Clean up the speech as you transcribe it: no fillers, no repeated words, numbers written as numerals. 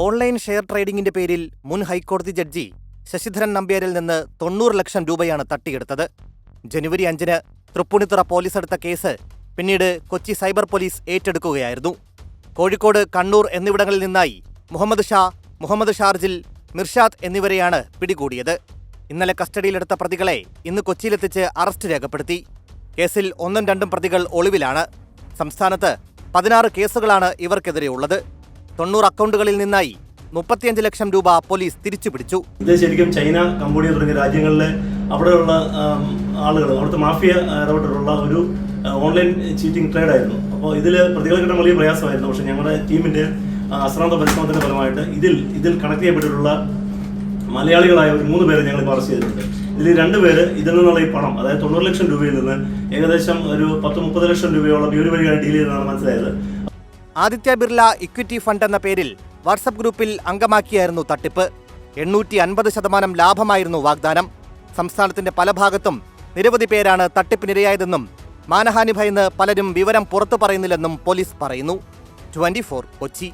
Online share ട്രേഡിംഗിന്റെ പേരിൽ മുൻ ഹൈക്കോടതി ജഡ്ജി ശശിധരൻ നമ്പ്യാരിൽ നിന്ന് 90 ലക്ഷം രൂപയാണ് തട്ടിയെടുത്തത്. ജനുവരി 5-ന് തൃപ്പൂണിത്തുറ പോലീസ് എടുത്ത കേസ് പിന്നീട് കൊച്ചി സൈബർ പോലീസ് ഏറ്റെടുക്കുകയായിരുന്നു. കോഴിക്കോട്, കണ്ണൂർ എന്നിവിടങ്ങളിൽ നിന്നായി മുഹമ്മദ് ഷാ, മുഹമ്മദ് ഷാർജിൽ, മിർഷാദ് എന്നിവരെയാണ് പിടികൂടിയത്. ഇന്നലെ കസ്റ്റഡിയിലെടുത്ത പ്രതികളെ ഇന്ന് കൊച്ചിയിലെത്തിച്ച് അറസ്റ്റ് രേഖപ്പെടുത്തി. കേസിൽ 1-2 പ്രതികൾ ഒളിവിലാണ്. സംസ്ഥാനത്ത് 16 കേസുകളാണ് ഇവർക്കെതിരെയുള്ളത്. 90 അക്കൗണ്ടുകളിൽ നിന്നായി 35 ലക്ഷം രൂപ പോലീസ് തിരിച്ചുപിടിച്ചു. ഇത് ശരിക്കും ചൈന, കംബോഡിയ തുടങ്ങിയ രാജ്യങ്ങളിലെ അവിടെയുള്ള ആളുകൾ, അവിടുത്തെ മാഫിയ ഇടപെട്ടിട്ടുള്ള ഒരു ഓൺലൈൻ ചീറ്റിംഗ് ട്രേഡ് ആയിരുന്നു. അപ്പോൾ ഇതിൽ പ്രതികളെ കിട്ടാൻ വലിയ പ്രയാസമായിരുന്നു. പക്ഷേ ഞങ്ങളുടെ ടീമിന്റെ അശ്രാന്ത പരിശ്രമത്തിന്റെ ഫലമായിട്ട് ഇതിൽ കണക്ട് ചെയ്യപ്പെട്ടിട്ടുള്ള മലയാളികളായ ഒരു 3 പേരെ ഞങ്ങൾ ഇപ്പോൾ അറസ്റ്റ് ചെയ്തിട്ടുണ്ട്. ഇതിൽ 2 പേര് ഇതിൽ നിന്നുള്ള ഈ പണം, അതായത് 90 ലക്ഷം രൂപയിൽ നിന്ന് ഏകദേശം ഒരു 10-30 ലക്ഷം രൂപയോളം ഈ ഒരു വഴിയാണ് ഡീൽ ചെയ്തതാണ് മനസ്സിലായത്. ആദിത്യ ബിർല ഇക്വിറ്റി ഫണ്ട് എന്ന പേരിൽ വാട്സപ്പ് ഗ്രൂപ്പിൽ അംഗമാക്കിയായിരുന്നു തട്ടിപ്പ്. 850% ലാഭമായിരുന്നു വാഗ്ദാനം. സംസ്ഥാനത്തിന്റെ പല ഭാഗത്തും നിരവധി പേരാണ് തട്ടിപ്പിനിരയായതെന്നും മാനഹാനി ഭയന്ന് പലരും വിവരം പുറത്തു പറയുന്നില്ലെന്നും പോലീസ് പറയുന്നു. 24 കൊച്ചി.